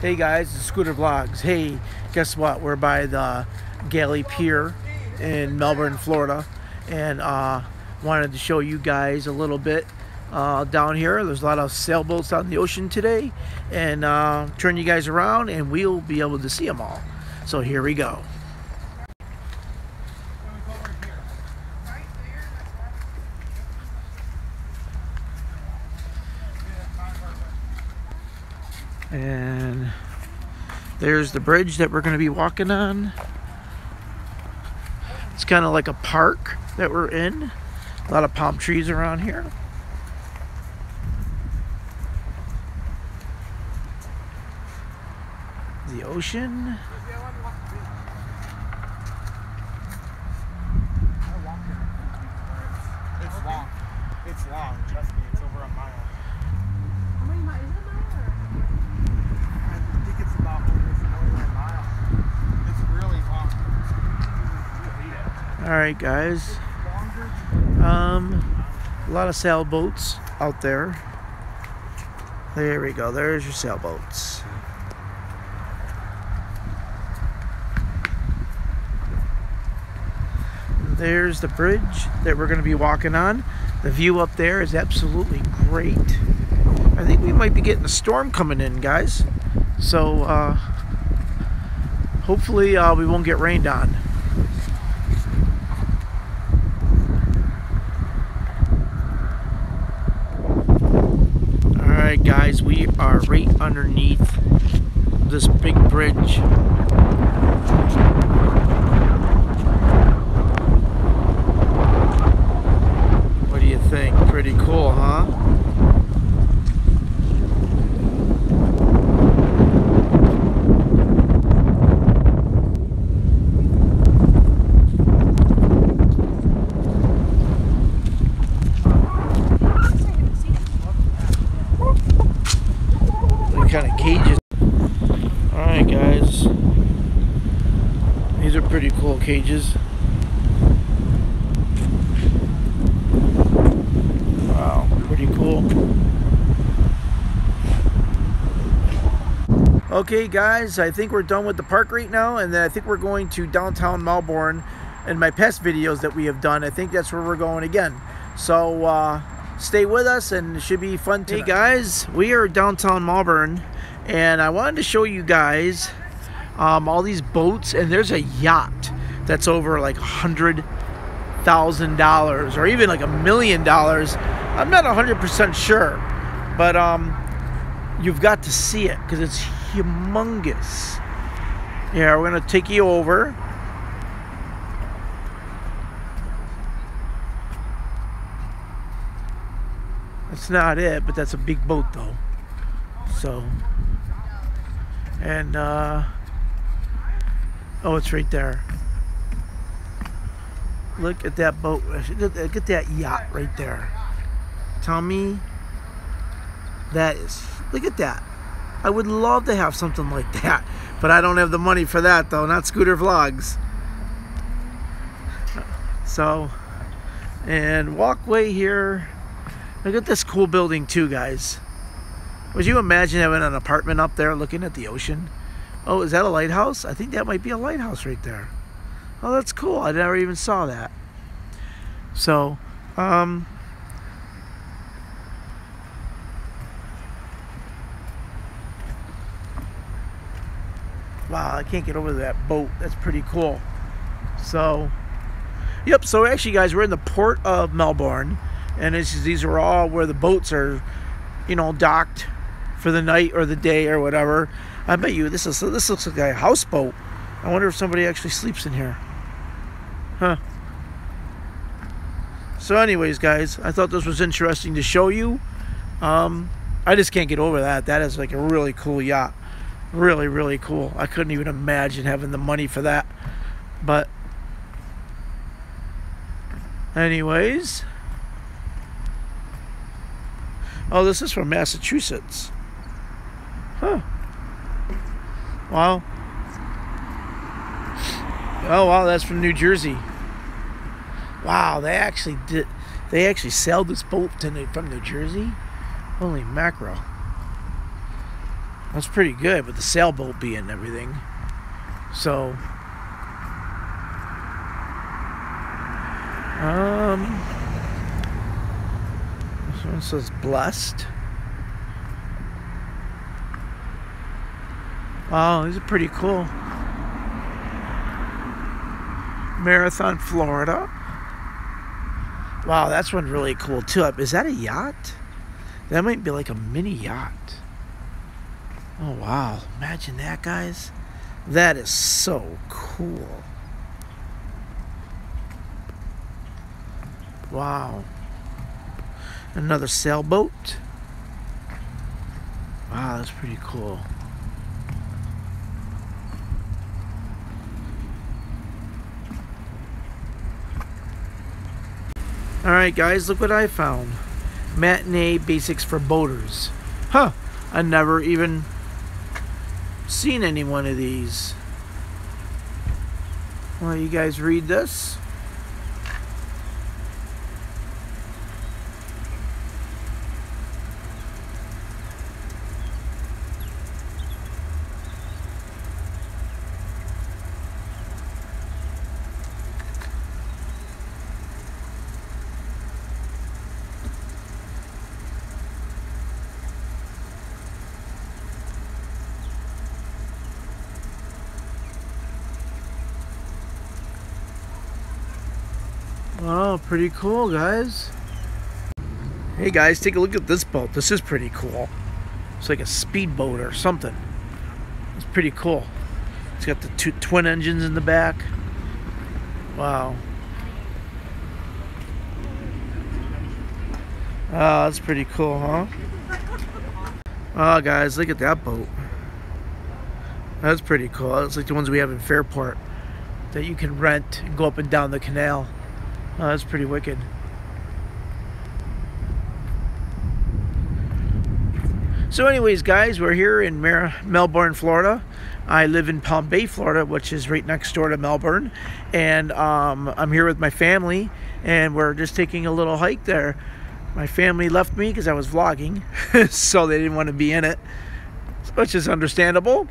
Hey guys, it's Scooter Vlogs. Hey, guess what? We're by the Galley Pier in Melbourne, Florida, and wanted to show you guys a little bit down here. There's a lot of sailboats out in the ocean today, and turn you guys around, and we'll be able to see them all. So here we go. And there's the bridge that we're going to be walking on. It's kind of like a park that we're in. A lot of palm trees around here. The ocean. It's long. It's long. Trust me, it's over a mile. How many miles? Is it a mile or? I think it's about over a mile. It's really long. Alright guys. A lot of sailboats out there. There we go. There's your sailboats. There's the bridge that we're going to be walking on. The view up there is absolutely great. I think we might be getting a storm coming in, guys. So hopefully we won't get rained on. Alright guys, we are right underneath this big bridge. What do you think? Pretty cool, huh? What kind of cages? Alright guys, these are pretty cool cages. Wow, pretty cool. Okay guys, I think we're done with the park right now, and then I think we're going to downtown Melbourne. In my past videos that we have done, I think that's where we're going again. So stay with us and it should be fun tonight. Hey guys, we are downtown Melbourne, and I wanted to show you guys all these boats, and there's a yacht that's over like $100,000 or even like $1 million. I'm not 100% sure, but you've got to see it because it's humongous. Yeah, we're gonna take you over. That's not it, but that's a big boat though. So, and oh, it's right there. Look at that boat. Look at that yacht right there. Tell me that is, look at that. I would love to have something like that, but I don't have the money for that though, not Scooter Vlogs. So, and walkway here. Look at this cool building too, guys. Would you imagine having an apartment up there looking at the ocean? Oh, is that a lighthouse? I think that might be a lighthouse right there. Oh, that's cool. I never even saw that. So, wow, I can't get over that boat. That's pretty cool. So, yep, so actually, guys, we're in the port of Melbourne, and these are all where the boats are, you know, docked for the night or the day or whatever. I bet you this looks like a houseboat. I wonder if somebody actually sleeps in here. Huh. So anyways, guys, I thought this was interesting to show you. I just can't get over that. That is like a really cool yacht. Really, really cool. I couldn't even imagine having the money for that. But anyways. Oh, this is from Massachusetts. Huh. Wow. Oh, wow, that's from New Jersey. Wow, they actually sailed this boat from New Jersey? Holy mackerel. That's pretty good with the sailboat being and everything. So, this one says blessed. Oh, these are pretty cool. Marathon, Florida. Wow, that's one really cool too. Is that a yacht? That might be like a mini yacht. Oh wow, imagine that, guys. That is so cool. Wow. Another sailboat. Wow, that's pretty cool. Alright guys, look what I found. Matinee basics for boaters. Huh, I never even seen any one of these. Well, you guys read this. Oh, pretty cool, guys. Hey guys, take a look at this boat. This is pretty cool. It's like a speedboat or something. It's pretty cool. It's got the two twin engines in the back. Wow. Oh, that's pretty cool, huh? Oh, guys, look at that boat. That's pretty cool. It's like the ones we have in Fairport that you can rent and go up and down the canal. Oh, that's pretty wicked. So anyways, guys, we're here in Melbourne, Florida. I live in Palm Bay, Florida, which is right next door to Melbourne. And I'm here with my family, and we're just taking a little hike there. My family left me because I was vlogging, so they didn't want to be in it, which is understandable.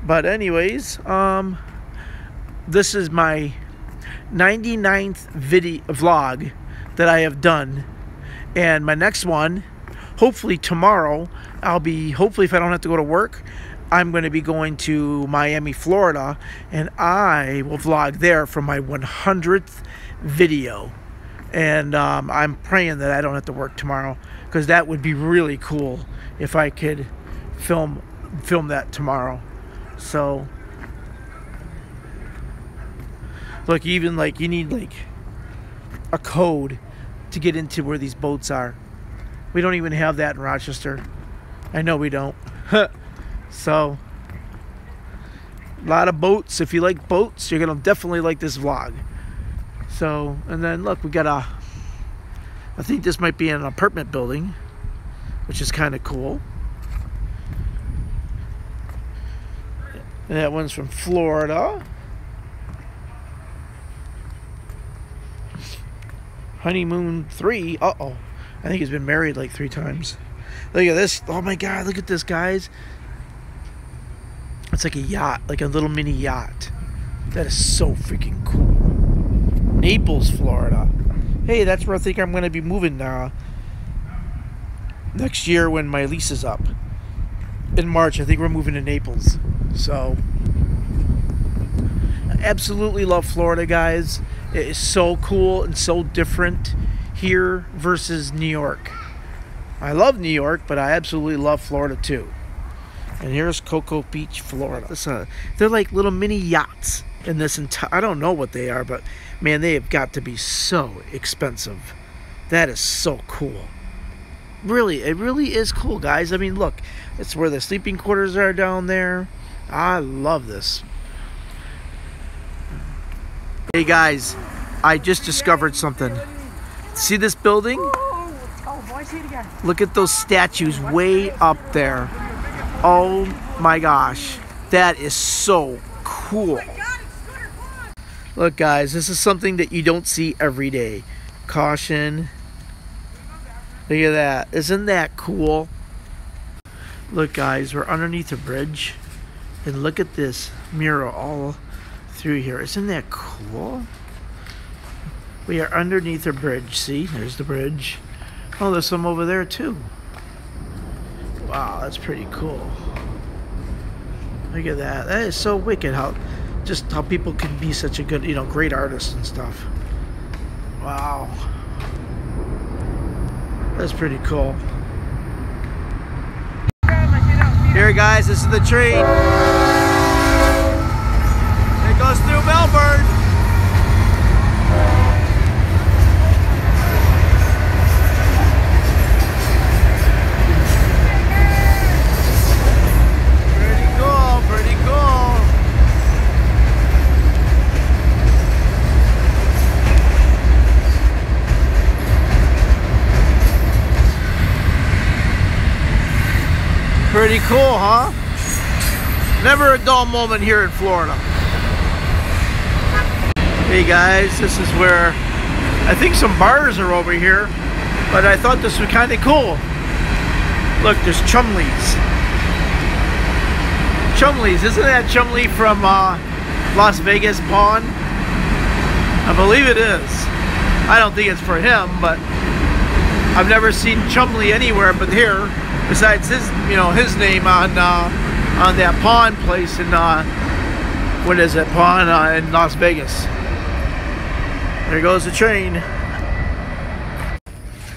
But anyways, this is my 99th video vlog that I have done, and my next one, hopefully tomorrow, hopefully if I don't have to go to work, I'm going to be going to Miami, Florida, and I will vlog there for my 100th video. And I'm praying that I don't have to work tomorrow, because that would be really cool if I could film that tomorrow. So look, even like you need like a code to get into where these boats are. We don't even have that in Rochester. I know we don't. So a lot of boats. If you like boats, you're gonna definitely like this vlog. So, and then look, we got I think this might be an apartment building, which is kind of cool. And that one's from Florida. Honeymoon 3. Uh-oh. I think he's been married like 3 times. Look at this. Oh my God, look at this, guys. It's like a yacht, like a little mini yacht. That is so freaking cool. Naples, Florida. Hey, that's where I think I'm going to be moving next year when my lease is up. In March, I think we're moving to Naples. So, I absolutely love Florida, guys. It is so cool and so different here versus New York. I love New York, but I absolutely love Florida too. And here's Cocoa Beach, Florida. They're like little mini yachts in this entire... I don't know what they are, but man, they have got to be so expensive. That is so cool. Really, it really is cool, guys. I mean, look, it's where the sleeping quarters are down there. I love this. Hey guys, I just discovered something. See this building? Look at those statues way up there. Oh my gosh, that is so cool. Look guys, this is something that you don't see every day. Caution. Look at that. Isn't that cool? Look guys, we're underneath a bridge. And look at this mural all through here. Isn't that cool? We are underneath a bridge. See, there's the bridge. Oh, there's some over there too. Wow, that's pretty cool. Look at that. That is so wicked how people can be such a good, great artists and stuff. Wow. That's pretty cool. Here guys, this is the train. It goes through Melbourne. Pretty cool, pretty cool. Pretty cool, huh? Never a dull moment here in Florida. Hey guys, this is where I think some bars are over here, but I thought this was kind of cool. Look, there's Chumley's. Chumley's, isn't that Chumley from Las Vegas Pawn? I believe it is. I don't think it's for him, but I've never seen Chumley anywhere but here. Besides his, his name on that pawn place in what is it, pawn in Las Vegas. There goes the train.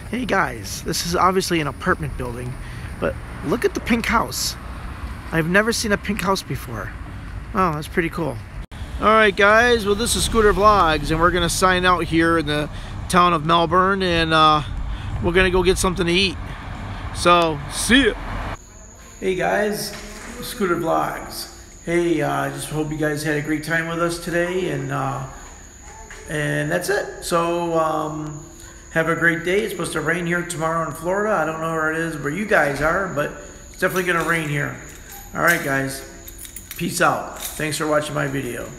Hey guys, this is obviously an apartment building, but look at the pink house. I've never seen a pink house before. Oh, that's pretty cool. All right, guys. Well, this is Scooter Vlogs, and we're gonna sign out here in the town of Melbourne, and we're gonna go get something to eat. So, see ya. Hey guys, Scooter Vlogs. Hey, I just hope you guys had a great time with us today, and that's it. So, have a great day. It's supposed to rain here tomorrow in Florida. I don't know where it is, where you guys are, but it's definitely gonna rain here. All right, guys. Peace out. Thanks for watching my video.